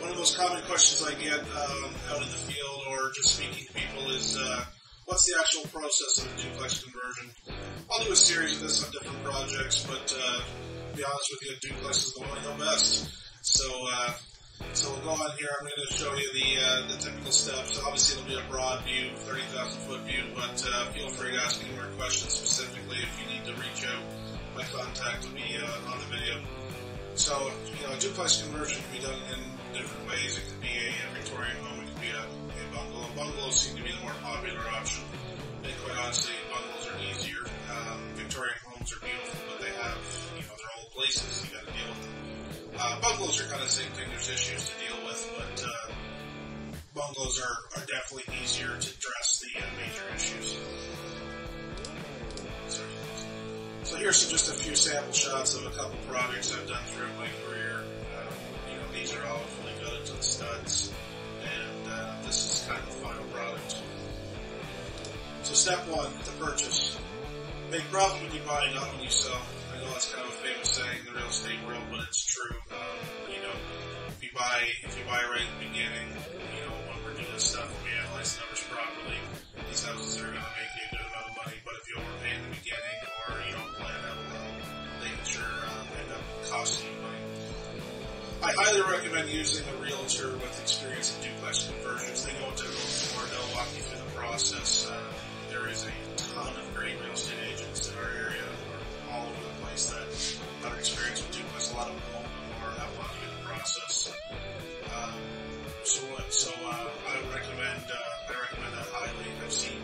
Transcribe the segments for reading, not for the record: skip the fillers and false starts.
One of the most common questions I get out in the field or just speaking to people is, what's the actual process of a duplex conversion? I'll do a series of this on different projects, but to be honest with you, a duplex is the one I know best. So we'll go on here. I'm going to show you the typical steps. Obviously, it'll be a broad view, 30,000-foot view, but feel free to ask any more questions specifically if you need to reach out. My contact will be on the video. So, a duplex conversion can be done in different ways. It could be a Victorian home, it could be a bungalow. Bungalows seem to be the more popular option. And quite honestly, bungalows are easier. Victorian homes are beautiful, but they have, their old places. You got to deal with them. Bungalows are kind of the same thing. There's issues to deal with, but bungalows are definitely easier to address the major issues. So here's just a few sample shots of a couple projects I've done throughout my career. These are all fully gutted to the studs, and this is kind of the final product. So step one, the purchase. Make profit when you buy, not when you sell. I know that's kind of a famous saying in the real estate world, but it's true. If you buy right at the beginning, when we're doing this stuff, we analyze the numbers properly. These houses are going to make you a good amount of money, but if you overpay in the beginning or you don't plan out well, they can sure end up costing you money. I highly recommend using a realtor with experience in duplex conversions. They know what they're looking for. They'll walk you through the process. There is a ton of great real estate agents in our area or all over the place that have experience with duplex. A lot of them won't know or have walked you through the process. So I recommend that highly. I've seen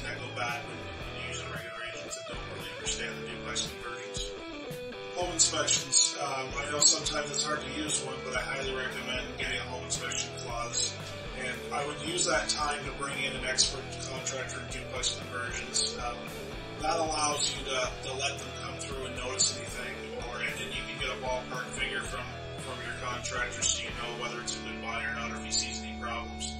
that go bad when you use regular agents that don't really understand the duplex conversions. Home inspections. I know sometimes it's hard to use one, but I highly recommend getting a home inspection clause. And I would use that time to bring in an expert contractor in duplex conversions. That allows you to let them come through and notice anything, and then you can get a ballpark figure from your contractor so you know whether it's a good buy or not, or if he sees any problems.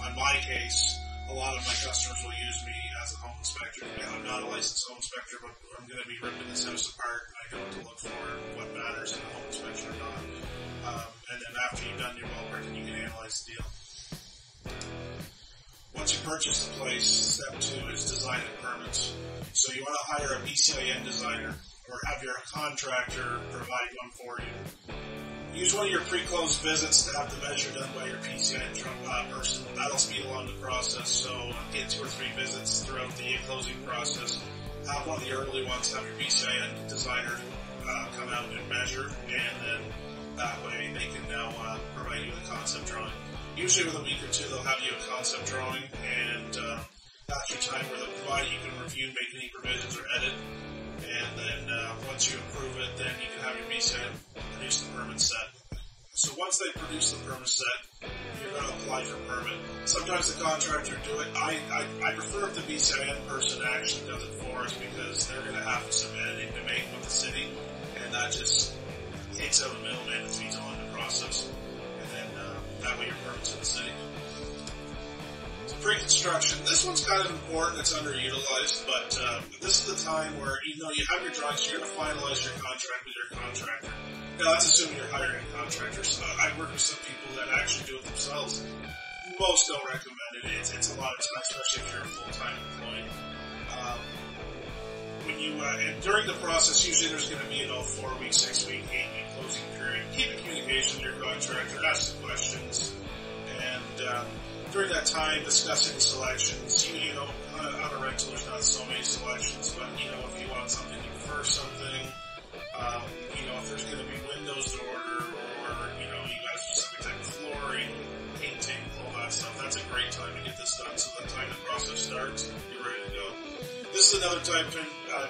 On my case, a lot of my customers will use me as a home inspector. I'm not a licensed home inspector, but I'm going to be ripping this house apart, and I know what to look for, what matters in a home inspection or not. And then after you've done your ballpark, then you can analyze the deal. Once you purchase the place, step 2 is design and permits. So you want to hire a BCIN designer or have your contractor provide one for you. Use one of your pre-closed visits to have the measure done by your PCIN person. That'll speed along the process. So get 2 or 3 visits throughout the closing process. Have one of the early ones, have your BCIN designer come out and measure, and then that way they can now provide you with a concept drawing. Usually with a week or 2, they'll have you a concept drawing, and that's your time where they'll provide you can review, make any provisions or edit, and then once you approve it, then you can have your BCIN produce the permit set. So once they produce the permit set, you're going to apply for permit. Sometimes the contractor do it. I prefer if the BCIN person actually does it for us because they're going to have some editing to make with the city, and that just takes out a middleman and speeds along the process. And then that way your permit's in the city. So pre-construction, this one's kind of important. It's underutilized, but this is the time where you have your drawings. You're going to finalize your contract with your contractor. Now that's assuming you're hiring a contractor. So I work with some people that actually do it themselves. Most don't recommend it. It's a lot of time, especially if you're a full-time employee. And during the process, usually there's going to be 4-week, 6-week, 8-week closing period. Keep in communication with your contractor, ask the questions, and during that time, discussing selections. On a rental, there's not so many selections, but if you want something, you prefer something. If there's going to be windows to order, or you got a specific type of flooring, painting, all that stuff. That's a great time to get this done. So the time the process starts, you're ready to go. This is another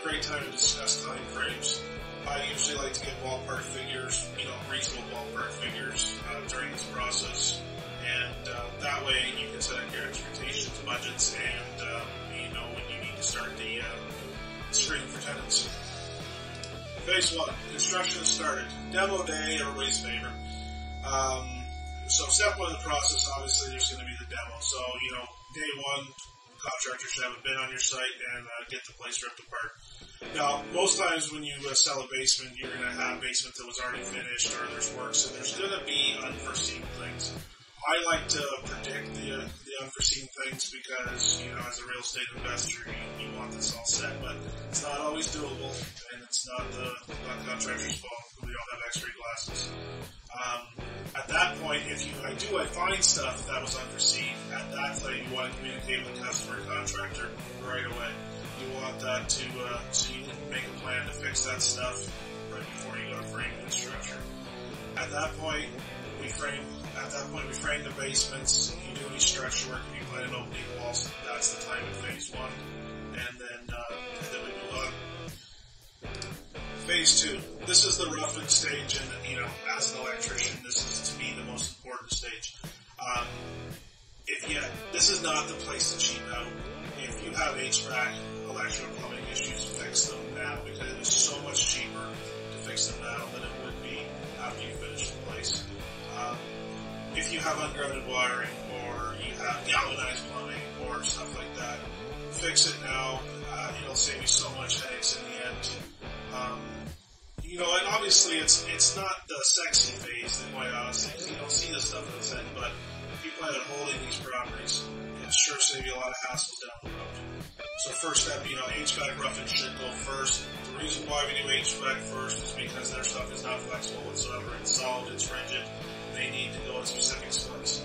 great time to discuss time frames. I usually like to get ballpark figures, reasonable ballpark figures during this process, and that way you can set up your expectations, budgets, and when you need to start the screening for tenants. Phase 1, construction has started. Demo day, everybody's favorite. So step 1 of the process, obviously, there's going to be the demo. So, day 1, contractor should have a bin on your site and get the place ripped apart. Now, most times when you sell a basement, you're going to have a basement that was already finished or there's work, so there's going to be unforeseen things. I like to predict the unforeseen things because, you know, as a real estate investor, you want this all set, but it's not always doable, and it's not the contractor's fault. We don't have x-ray glasses. At that point, if I find stuff that was unforeseen, at that time you want to communicate with the customer contractor right away. You want that to, so you can make a plan to fix that stuff right before you go to frame construction. At that point, we frame the basements. You do any structure work, if you plan on opening walls, that's the time in phase one. And then we move on. Phase two. This is the roughing stage, and, you know, as an electrician, this is, to me, the most important stage. This is not the place to cheap out. If you have HVAC, electrical, plumbing issues, fix them now, because it is so much cheaper to fix them now than it would be after you finish the place. If you have ungrounded wiring, or you have galvanized plumbing, or stuff like that, fix it now. It'll save you so much headaches in the end. You know, and obviously it's not the sexy phase, quite honestly, because you don't see this stuff at the end, but if you plan on holding these properties, it'll sure save you a lot of hassles down the road. So first step, you know, HVAC roughing should go first. The reason why we do HVAC first is because their stuff is not flexible whatsoever. It's solid, it's rigid. They need to go in specific spots.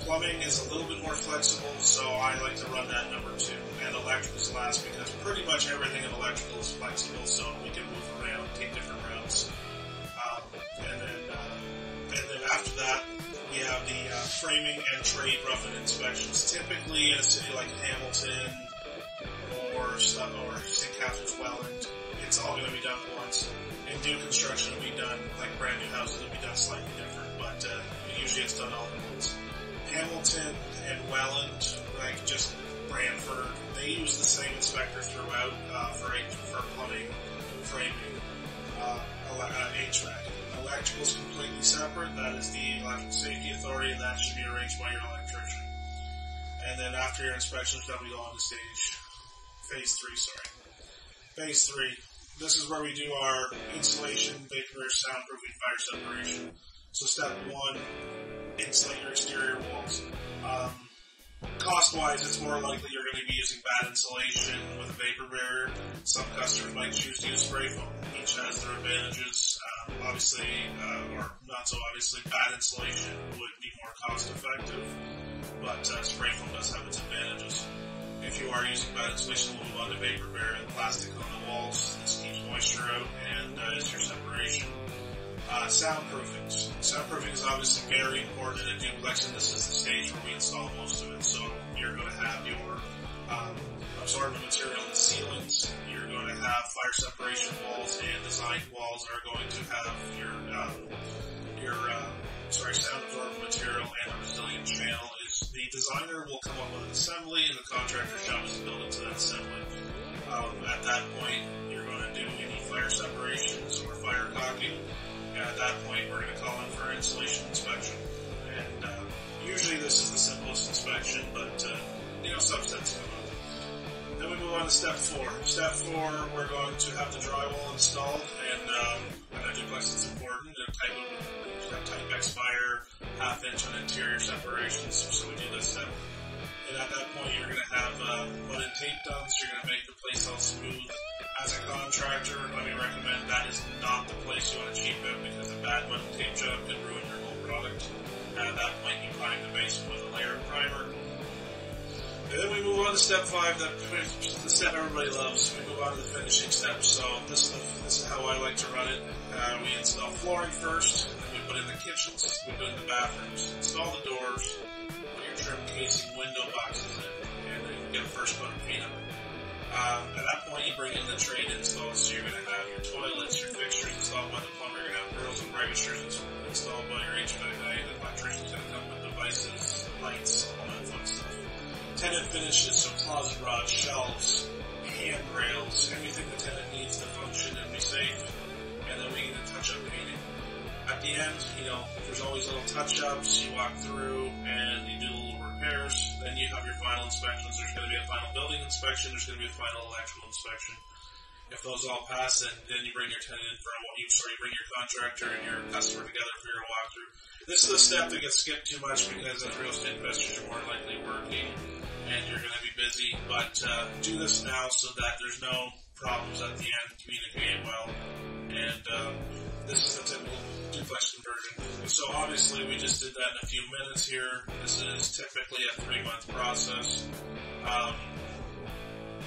Plumbing is a little bit more flexible, so I like to run that number 2. And electrical is last because pretty much everything in electrical is flexible, so we can move around, take different routes. And then after that, we have the framing and trade roughing inspections. Typically in a city like Hamilton or St. Catharines, Welland, it's all going to be done once. And new construction will be done, like brand new houses will be done slightly different, but usually it's done all at once. Hamilton and Welland, like just Brantford, they use the same inspector throughout for plumbing, framing, HVAC. Electrical is completely separate. That is the Electrical Safety Authority, and that should be arranged by your electrician. And then after your inspections, then we go on to phase 3. Phase 3. This is where we do our insulation, vapor, soundproofing, fire separation. So step 1, insulate your exterior walls. Cost-wise, it's more likely you're going to be using bad insulation with a vapor barrier. Some customers might choose to use spray foam. Each has their advantages. Obviously, or not so obviously, bad insulation would be more cost-effective, but spray foam does have its advantages. If you are using bad insulation, we'll move on to vapor barrier and plastic on the walls. This keeps moisture out and is your separation. Soundproofing. Soundproofing is obviously very important in a duplex, and this is the stage where we install most of it. So you're going to have your absorbent material in the ceilings. You're going to have fire separation walls, and design walls are going to have your sound absorbent material, and a resilient channel. The designer will come up with an assembly, and the contractor's job is to build it to that assembly. At that point, you're going to do any fire separations or fire caulking. And at that point, we're going to call in for an insulation inspection. And usually this is the simplest inspection, but subsets come up. Then we move on to step 4. Step 4, we're going to have the drywall installed, and a duplex is important. Type expire, half-inch on interior separations, so we do this step. And at that point, you're going to have mud and tape done, so you're going to make the place all smooth. As a contractor, let me recommend that is not the place you want to cheap out, because a bad mud and tape job can ruin your whole product. And at that point, you prime the basement with a layer of primer. And then we move on to step 5, the step everybody loves. We move on to the finishing steps. So this is how I like to run it. We install flooring first, then we put in the kitchens, we put in the bathrooms, install the doors, put your trim casing window boxes in, and then you get a first coat of paint on it. At that point, you bring in the trade installs, so you're going to have your toilets, your fixtures installed by the plumber, you're going to have grills and registers installed by your HVAC guy, the electrician's going to come with devices, lights, all that fun stuff. Tenant finishes, so closet rods, shelves, handrails, everything the tenant needs to function and be safe. And then we get a touch-up painting. At the end, there's always little touch-ups. You walk through and you do little repairs. Then you have your final inspections. There's going to be a final building inspection. There's going to be a final electrical inspection. If those all pass, then you bring your tenant in for you bring your contractor and your customer together for your walkthrough. This is a step that gets skipped too much because as real estate investors, you're more likely working and you're going to be busy. But do this now so that there's no problems at the end. Communicate well, and this is the typical duplex conversion. So obviously, we just did that in a few minutes here. This is typically a 3-month process.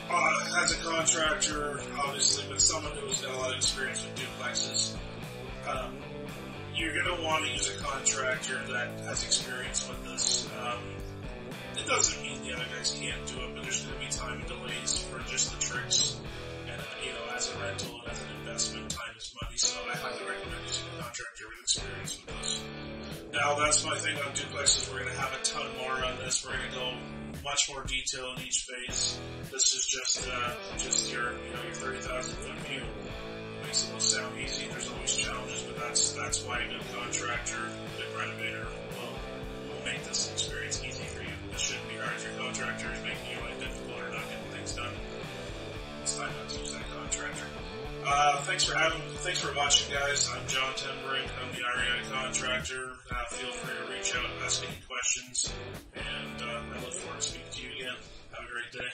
As a contractor, obviously, but someone who's got a lot of experience with duplexes, you're going to want to use a contractor that has experience with this. It doesn't mean the other guys can't do it, but there's going to be time delays for just the tricks. And, as a rental and as an investment, time is money, so I highly recommend using a contractor with experience with this. Now, that's my thing on duplexes. We're going to have a ton more on this. We're going to go much more detail in each phase. This is just your 30,000 foot view. Makes it look sound easy. There's always challenges, but that's why a good contractor, a good renovator will make this experience easy for you. It shouldn't be hard if your contractor is making your life difficult or not getting things done. It's time not to use that contractor. Thanks for watching, guys. I'm John Tenbrink. I'm the REI Contractor. Feel free to reach out and ask any questions, and I look forward to speaking to you again. Have a great day.